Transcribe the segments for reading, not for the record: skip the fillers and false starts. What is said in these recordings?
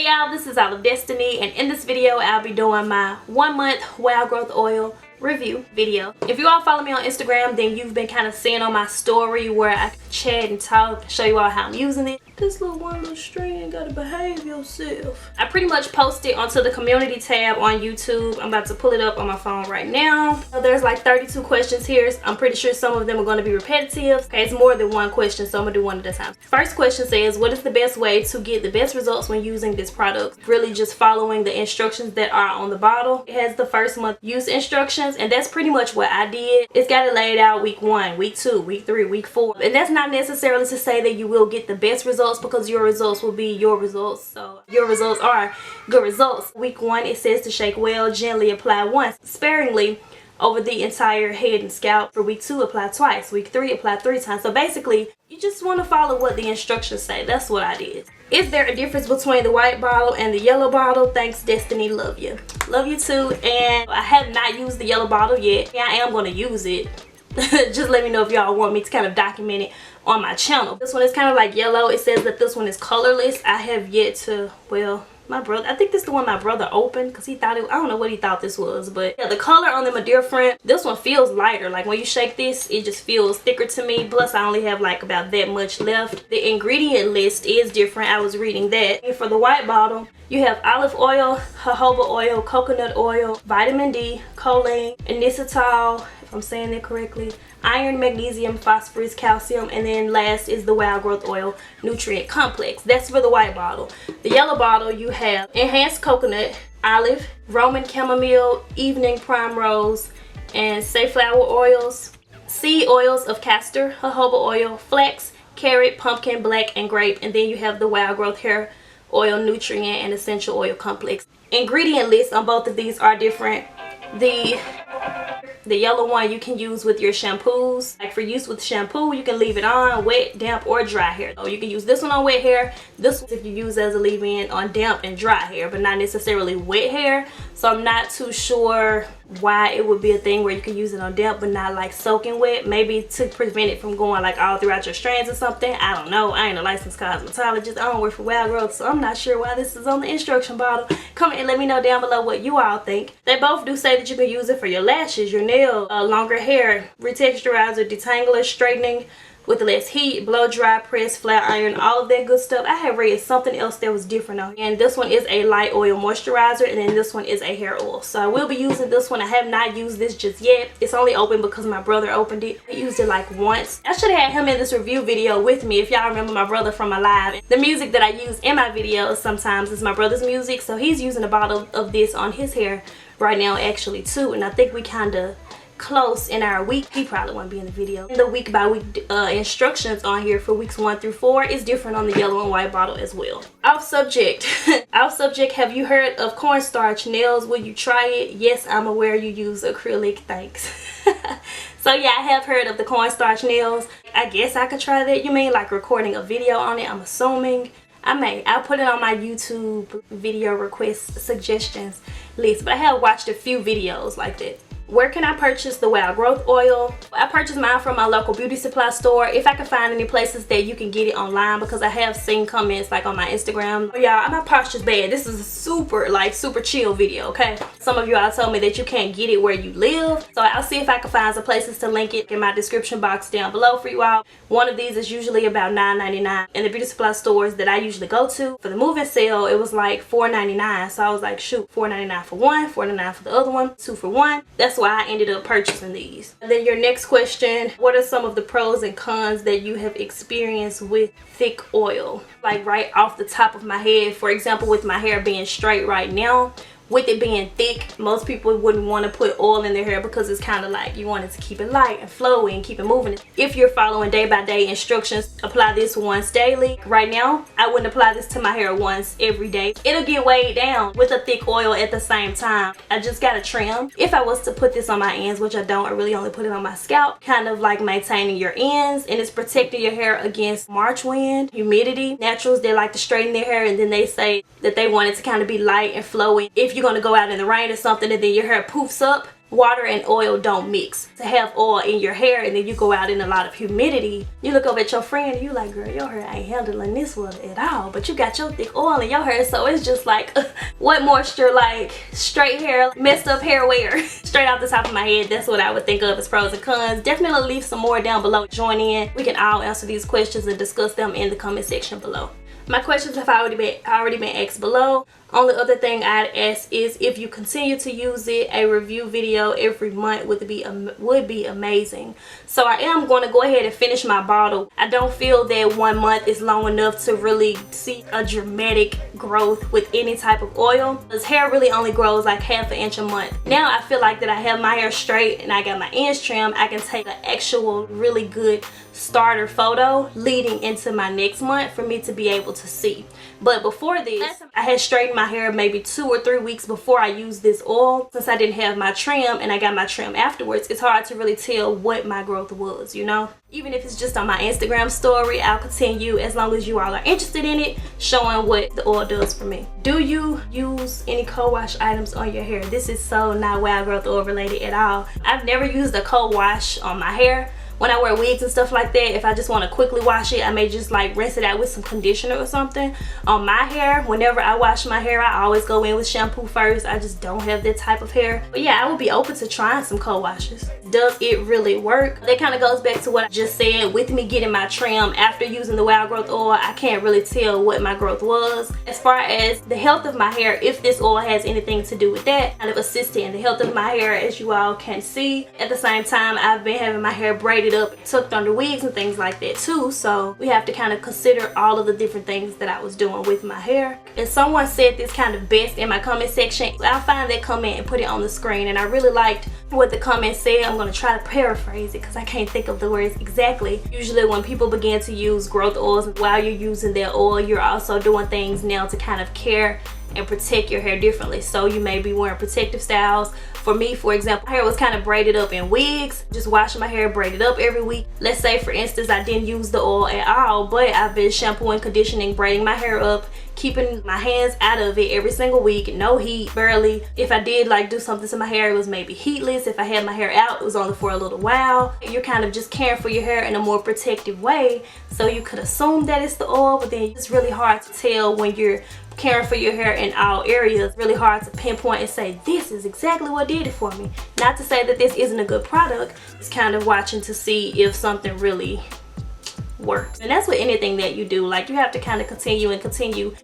y'all, this is All of Destiny, and in this video I'll be doing my 1 month Wow Growth Oil review video. If you all follow me on Instagram, then you've been kind of seeing on my story where I chat and talk, show you all how I'm using it. This one little string, gotta behave yourself. I pretty much post it onto the community tab on YouTube. I'm about to pull it up on my phone right now. So there's like 32 questions here. I'm pretty sure some of them are going to be repetitive. Okay, it's more than one question, so I'm gonna do one at a time. First question says, what is the best way to get the best results when using this product? Really just following the instructions that are on the bottle. It has the first month use instructions, and that's pretty much what I did. It's got it laid out week 1, week 2, week 3, week 4. And that's not necessarily to say that you will get the best results, because your results will be your results. So your results are good results. Week 1, it says to shake well, gently apply once, sparingly over the entire head and scalp. For week 2, apply twice. Week 3, apply 3 times. So basically, you just want to follow what the instructions say. That's what I did. Is there a difference between the white bottle and the yellow bottle? Thanks, Destiny. Love you. Love you too. And I have not used the yellow bottle yet. Yeah, I am going to use it. Just let me know if y'all want me to kind of document it on my channel. This one is kind of like yellow. It says that this one is colorless. I have yet to, well, my brother, I think this is the one my brother opened because he thought it, I don't know what he thought this was, but yeah, the color on them are different. This one feels lighter. Like when you shake this, it just feels thicker to me. Plus I only have like about that much left. The ingredient list is different. I was reading that. And for the white bottle, you have olive oil, jojoba oil, coconut oil, vitamin D, choline, inositol, if I'm saying that correctly, iron, magnesium, phosphorus, calcium, and then last is the Wow Growth Oil Nutrient Complex. That's for the white bottle. The yellow bottle, you have enhanced coconut, olive, Roman chamomile, evening primrose, and safflower oils, seed oils of castor, jojoba oil, flax, carrot, pumpkin, black, and grape. And then you have the Wow Growth Hair Oil Nutrient and Essential Oil Complex. Ingredient lists on both of these are different. The yellow one you can use with your shampoos. Like for use with shampoo, you can leave it on wet, damp, or dry hair. So you can use this one on wet hair. This one if you use as a leave-in on damp and dry hair, but not necessarily wet hair. So I'm not too sure why it would be a thing where you can use it on damp but not like soaking wet. Maybe to prevent it from going like all throughout your strands or something. I don't know. I ain't a licensed cosmetologist. I don't work for Wow Growth, so I'm not sure why this is on the instruction bottle. Comment and let me know down below what you all think. They both do say that you can use it for your lashes, your nails, longer hair, retexturizer, detangler, straightening with less heat, blow dry, press, flat iron, all of that good stuff. I have read something else that was different on here. And this one is a light oil moisturizer, and then this one is a hair oil. So I will be using this one. I have not used this just yet. It's only open because my brother opened it. I used it like once. I should have had him in this review video with me if y'all remember my brother from my live. The music that I use in my videos sometimes is my brother's music. So he's using a bottle of this on his hair right now actually too. And I think we kind of close in our week. He probably won't be in the video. The week by week instructions on here for weeks 1 through 4 is different on the yellow and white bottle as well. Off subject. Off subject, have you heard of cornstarch nails? Will you try it? Yes, I'm aware you use acrylic. Thanks. So yeah, I have heard of the cornstarch nails. I guess I could try that. You mean like recording a video on it? I'm assuming. I'll put it on my YouTube video request suggestions list, but I have watched a few videos like that. Where can I purchase the Wow Growth Oil? I purchased mine from my local beauty supply store. If I can find any places that you can get it online, because I have seen comments like on my Instagram. Oh, y'all, my posture's bad. This is a super chill video, okay? Some of you all told me that you can't get it where you live. So I'll see if I can find some places to link it in my description box down below for you all. One of these is usually about $9.99 in the beauty supply stores that I usually go to. For the move-in sale, it was like $4.99. So I was like, shoot, $4.99 for one, $4.99 for the other one, 2 for 1. That's why I ended up purchasing these. And then your next question, what are some of the pros and cons that you have experienced with thick oil? Like right off the top of my head, for example, with my hair being straight right now, with it being thick, most people wouldn't want to put oil in their hair because it's kind of like you wanted to keep it light and flowy and keep it moving. If you're following day-by-day instructions, apply this once daily. Right now, I wouldn't apply this to my hair once every day. It'll get weighed down with a thick oil at the same time. I just got to trim. If I was to put this on my ends, which I don't, I really only put it on my scalp, kind of like maintaining your ends, and it's protecting your hair against March wind, humidity. Naturals, they like to straighten their hair, and then they say that they want it to kind of be light and flowy. If you're going to go out in the rain or something and then your hair poofs up, water and oil don't mix. To have oil in your hair and then you go out in a lot of humidity, you look over at your friend and you like, girl, your hair ain't handling this well at all, but you got your thick oil in your hair, so it's just like what moisture, like straight hair, messed up hair wear. Straight off the top of my head, that's what I would think of as pros and cons. Definitely leave some more down below. Join in. We can all answer these questions and discuss them in the comment section below. My questions have already been asked below. Only other thing I'd ask is if you continue to use it, a review video every month would be amazing. So I am going to go ahead and finish my bottle. I don't feel that 1 month is long enough to really see a dramatic growth with any type of oil, because hair really only grows like ½ an inch a month. Now I feel like that I have my hair straight and I got my ends trimmed, I can take an actual really good starter photo leading into my next month for me to be able to see. But before this, I had straightened my hair maybe 2 or 3 weeks before I used this oil. Since I didn't have my trim and I got my trim afterwards, it's hard to really tell what my growth was, you know? Even if it's just on my Instagram story, I'll continue, as long as you all are interested in it, showing what the oil does for me. Do you use any co-wash items on your hair? This is so not Wild Growth Oil related at all. I've never used a co-wash on my hair. When I wear wigs and stuff like that, if I just want to quickly wash it, I may just like rinse it out with some conditioner or something. On my hair, whenever I wash my hair, I always go in with shampoo first. I just don't have that type of hair. But yeah, I would be open to trying some co-washes. Does it really work? That kind of goes back to what I just said. With me getting my trim after using the Wild Growth Oil, I can't really tell what my growth was. As far as the health of my hair, if this oil has anything to do with that, kind of assisted in the health of my hair, as you all can see. At the same time, I've been having my hair braided up, tucked under wigs and things like that too, so we have to kind of consider all of the different things that I was doing with my hair. And someone said this kind of best in my comment section. I'll find that comment and put it on the screen, and I really liked what the comment said. I'm going to try to paraphrase it because I can't think of the words exactly. Usually when people begin to use growth oils, while you're using their oil, you're also doing things now to kind of care and protect your hair differently. So you may be wearing protective styles. For me, for example, my hair was kind of braided up in wigs, just washing my hair braided up every week. Let's say for instance I didn't use the oil at all, but I've been shampooing, conditioning, braiding my hair up, keeping my hands out of it every single week, no heat, barely. If I did like do something to my hair, it was maybe heatless. If I had my hair out, it was only for a little while. You're kind of just caring for your hair in a more protective way, so you could assume that it's the oil, but then it's really hard to tell when you're caring for your hair in all areas. Really hard to pinpoint and say this is exactly what did it for me. Not to say that this isn't a good product, it's kind of watching to see if something really works. And that's with anything that you do. Like, you have to kind of continue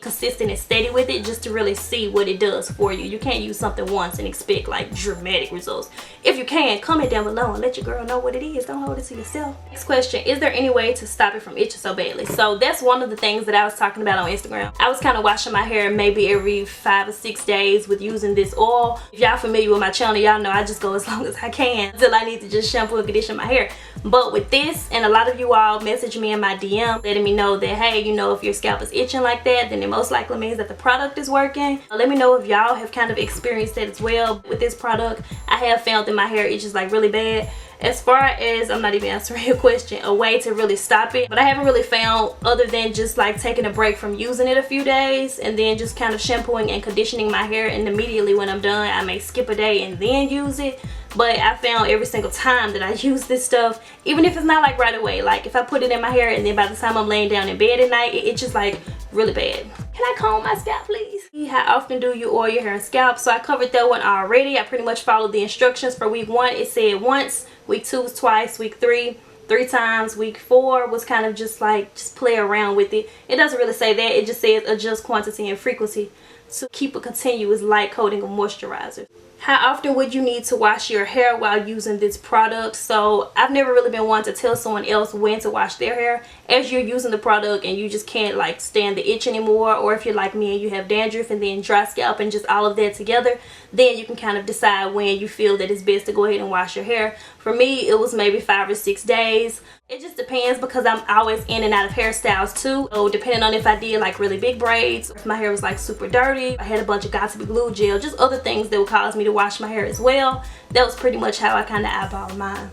consistent and steady with it just to really see what it does for you. You can't use something once and expect like dramatic results. If you can, comment down below and let your girl know what it is. Don't hold it to yourself. Next question, is there any way to stop it from itching so badly? So that's one of the things that I was talking about on Instagram. I was kind of washing my hair maybe every 5 or 6 days with using this oil. If y'all familiar with my channel, y'all know I just go as long as I can until I need to just shampoo and condition my hair. But with this, and a lot of you all message me in my DM letting me know that, hey, you know, if your scalp is itching like that, then it most likely means that the product is working. Let me know if y'all have kind of experienced that as well. With this product, I have found that my hair itches like really bad. As far as, I'm not even answering your question, a way to really stop it, but I haven't really found, other than just like taking a break from using it a few days and then just kind of shampooing and conditioning my hair, and immediately when I'm done I may skip a day and then use it. But I found every single time that I use this stuff, even if it's not like right away, like if I put it in my hair and then by the time I'm laying down in bed at night, it itches like really bad. Can I comb my scalp, please? How often do you oil your hair and scalp? So I covered that one already. I pretty much followed the instructions. For week 1, it said once. Week 2 was twice. Week 3, 3 times. Week 4 was kind of just like, just play around with it. It doesn't really say that. It just says adjust quantity and frequency to keep a continuous light coating of moisturizer. How often would you need to wash your hair while using this product? So I've never really been one to tell someone else when to wash their hair. As you're using the product and you just can't like stand the itch anymore, or if you're like me and you have dandruff and then dry scalp and just all of that together, then you can kind of decide when you feel that it's best to go ahead and wash your hair. For me, it was maybe 5 or 6 days. It just depends because I'm always in and out of hairstyles too. So depending on if I did like really big braids, if my hair was like super dirty, I had a bunch of got-to-be glue gel, just other things that would cause me to wash my hair as well. That was pretty much how I kind of eyeballed mine.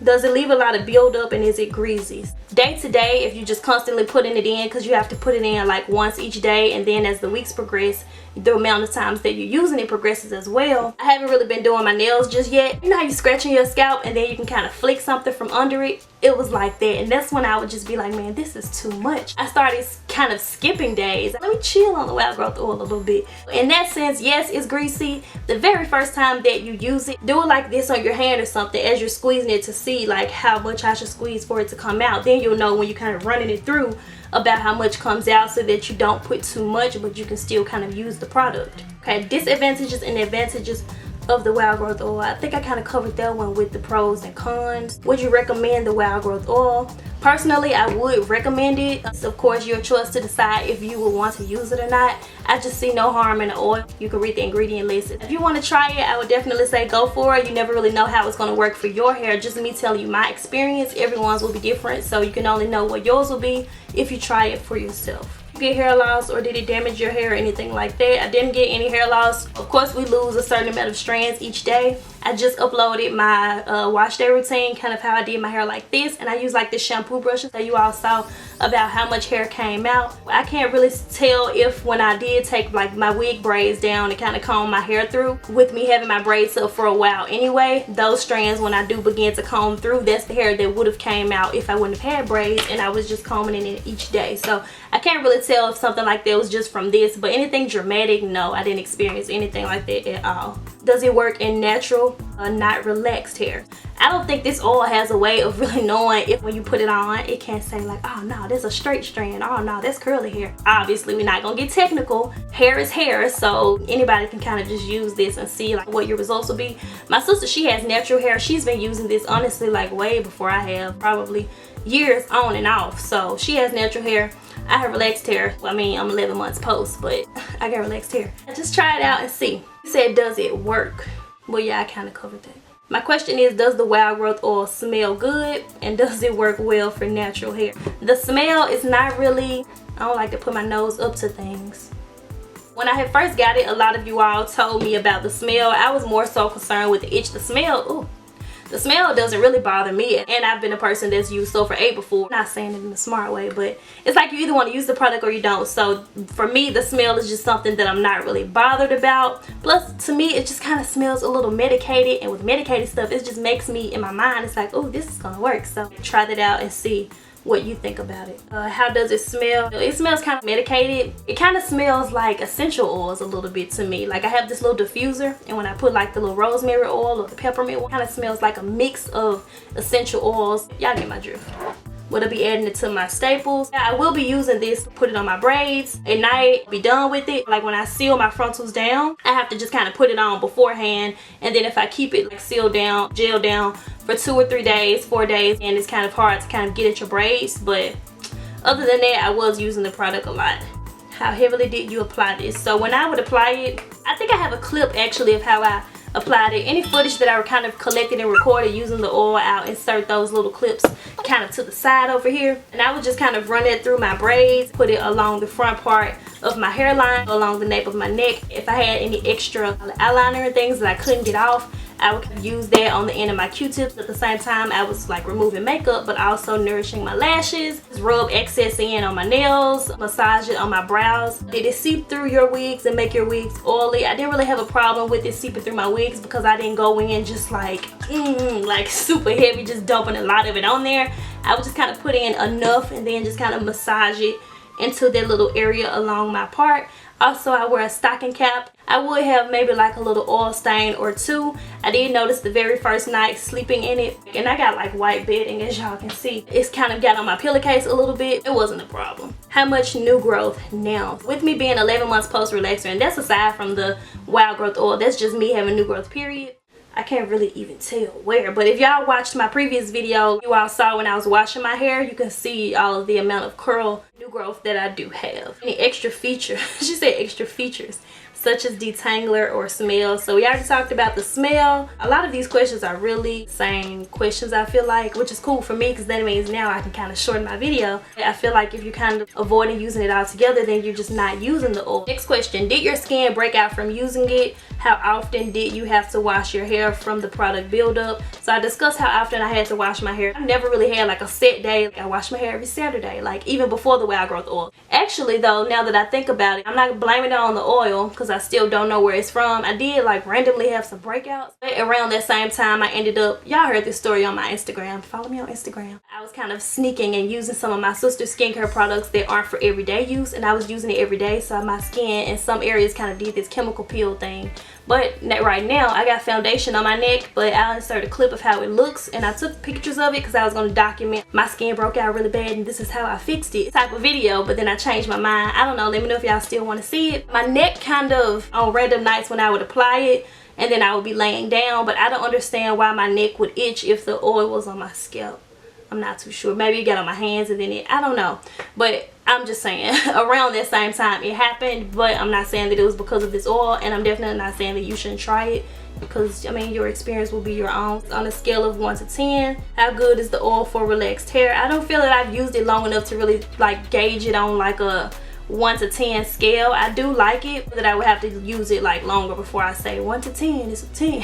Does it leave a lot of buildup and is it greasy? day to day if you just constantly putting it in, because you have to put it in like once each day, and then as the weeks progress, the amount of times that you're using it progresses as well. I haven't really been doing my nails just yet. You know how you scratching your scalp and then you can kind of flick something from under it? It was like that, and that's when I would just be like, man, this is too much. I started kind of skipping days. Let me chill on the Wild Growth Oil a little bit. In that sense, yes, it's greasy. The very first time that you use it, do it like this on your hand or something as you're squeezing it to see like how much I should squeeze for it to come out. Then you'll know when you're kind of running it through about how much comes out, so that you don't put too much but you can still kind of use the product. Okay, disadvantages and advantages of the Wild Growth Oil. I think I kind of covered that one with the pros and cons. Would you recommend the Wild Growth Oil? Personally, I would recommend it. It's of course your choice to decide if you would want to use it or not. I just see no harm in the oil. You can read the ingredient list. If you want to try it, I would definitely say go for it. You never really know how it's going to work for your hair. Just me telling you my experience. Everyone's will be different, so you can only know what yours will be if you try it for yourself. Get hair loss, or did it damage your hair or anything like that? I didn't get any hair loss. Of course, we lose a certain amount of strands each day. I just uploaded my wash day routine, kind of how I did my hair like this, and I use like this shampoo brushes that you all saw about how much hair came out. I can't really tell if when I did take like my wig braids down and kind of comb my hair through, with me having my braids up for a while anyway, those strands when I do begin to comb through, that's the hair that would have came out if I wouldn't have had braids and I was just combing it in each day. So I can't really tell if something like that was just from this, but anything dramatic, no, I didn't experience anything like that at all. Does it work in natural, not relaxed hair? I don't think this oil has a way of really knowing if when you put it on, it can't say like, oh no, there's a straight strand, oh no, that's curly hair. Obviously, we're not gonna get technical. Hair is hair, so anybody can kind of just use this and see like what your results will be. My sister, she has natural hair. She's been using this honestly like way before I have, probably years on and off. So she has natural hair. I have relaxed hair. Well, I mean, I'm 11 months post, but I got relaxed hair. Just try it out and see. You said, does it work? Well, yeah, I kind of covered that. My question is, does the Wild Growth Oil smell good? And does it work well for natural hair? The smell is not really, I don't like to put my nose up to things. When I had first got it, a lot of you all told me about the smell. I was more so concerned with the itch. The smell, ooh. The smell doesn't really bother me, and I've been a person that's used Sulfur 8 before. Not saying it in a smart way, but it's like you either want to use the product or you don't. So for me, the smell is just something that I'm not really bothered about. Plus, to me, it just kind of smells a little medicated, and with medicated stuff, it just makes me, in my mind, it's like, oh, this is gonna work. So try that out and see what you think about it. How does it smell? It smells kind of medicated. It kind of smells like essential oils a little bit to me. Like I have this little diffuser, and when I put like the little rosemary oil or the peppermint oil, it kind of smells like a mix of essential oils. Y'all get my drift. Will I be adding it to my staples? I will be using this to put it on my braids at night, be done with it. Like when I seal my frontals down, I have to just kind of put it on beforehand, and then if I keep it like sealed down, gel down for 2 or 3 days, 4 days, and it's kind of hard to kind of get at your braids. But other than that, I was using the product a lot. How heavily did you apply this? So when I would apply it, I think I have a clip actually of how I applied it. Any footage that I kind of collected and recorded using the oil, I'll insert those little clips kind of to the side over here, and I would just kind of run it through my braids, put it along the front part of my hairline, along the nape of my neck. If I had any extra eyeliner and things that I couldn't get off, I would use that on the end of my Q-tips. At the same time, I was like removing makeup, but also nourishing my lashes. Just rub excess in on my nails, massage it on my brows. Did it seep through your wigs and make your wigs oily? I didn't really have a problem with it seeping through my wigs because I didn't go in just like super heavy, just dumping a lot of it on there. I would just kind of put in enough and then just kind of massage it into that little area along my part. Also, I wear a stocking cap. I would have maybe like a little oil stain or two. I did notice the very first night sleeping in it, and I got like white bedding, as y'all can see. It's kind of got on my pillowcase a little bit. It wasn't a problem. How much new growth now? With me being 11 months post relaxer, and that's aside from the Wild Growth Oil, that's just me having new growth period. I can't really even tell where, but if y'all watched my previous video, you all saw when I was washing my hair, you can see all of the amount of curl new growth that I do have. Any extra feature? She said extra features. such as detangler or smell. So we already talked about the smell. A lot of these questions are really same questions, I feel like, which is cool for me because that means now I can kind of shorten my video. I feel like if you're kind of avoiding using it altogether, then you're just not using the oil. Next question, did your skin break out from using it? How often did you have to wash your hair from the product buildup? So I discussed how often I had to wash my hair. I never really had like a set day. I wash my hair every Saturday, like even before the Wild Growth oil. Actually though, now that I think about it, I'm not blaming it on the oil because I still don't know where it's from. I did like randomly have some breakouts. But around that same time I ended up, y'all heard this story on my Instagram. Follow me on Instagram. I was kind of sneaking and using some of my sister's skincare products that aren't for everyday use, and I was using it every day, so my skin in some areas kind of did this chemical peel thing. But right now I got foundation on my neck, but I'll insert a clip of how it looks, and I took pictures of it because I was going to document my skin broke out really bad and this is how I fixed it type of video. But then I changed my mind. I don't know, let me know if y'all still want to see it. My neck kind of on random nights when I would apply it and then I would be laying down, but I don't understand why my neck would itch if the oil was on my scalp. I'm not too sure. Maybe it got on my hands and then I don't know. But I'm just saying, around that same time it happened, but I'm not saying that it was because of this oil, and I'm definitely not saying that you shouldn't try it because, I mean, your experience will be your own. On a scale of 1 to 10, how good is the oil for relaxed hair? I don't feel that I've used it long enough to really like gauge it on like a 1 to 10 scale. I do like it, but I would have to use it like longer before I say 1 to 10 is a 10.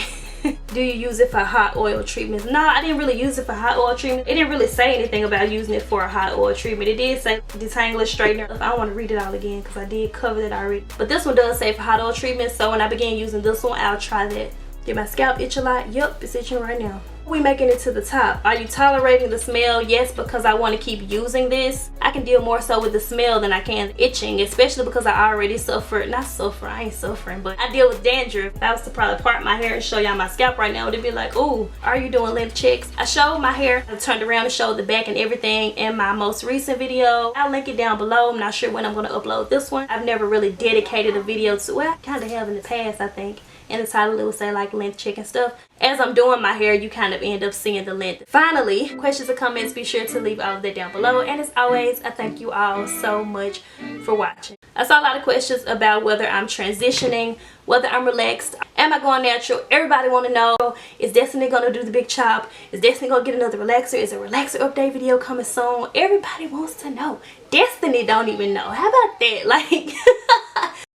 Do you use it for hot oil treatments? No, I didn't really use it for hot oil treatment. It didn't really say anything about using it for a hot oil treatment. It did say detangler, straightener. I don't want to read it all again because I did cover that already. But this one does say for hot oil treatment, so when I begin using this one, I'll try that. Did my scalp itch a lot? Yep, it's itching right now. We making it to the top. Are you tolerating the smell? Yes, because I want to keep using this. I can deal more so with the smell than I can itching, especially because I already suffer. I ain't suffering, but I deal with dandruff. If I was to probably part my hair and show y'all my scalp right now, it'd be like, ooh, are you doing length checks? I showed my hair. I turned around and showed the back and everything in my most recent video. I'll link it down below. I'm not sure when I'm going to upload this one. I've never really dedicated a video to, well, I kind of have in the past, I think. In the title it will say like length check and stuff. As I'm doing my hair, you kind of end up seeing the length. Finally, questions or comments, be sure to leave all of that down below. And as always, I thank you all so much for watching. I saw a lot of questions about whether I'm transitioning, whether I'm relaxed, am I going natural? Everybody want to know, is Destiny going to do the big chop? Is Destiny going to get another relaxer? Is a relaxer update video coming soon? Everybody wants to know. Destiny don't even know. How about that? Like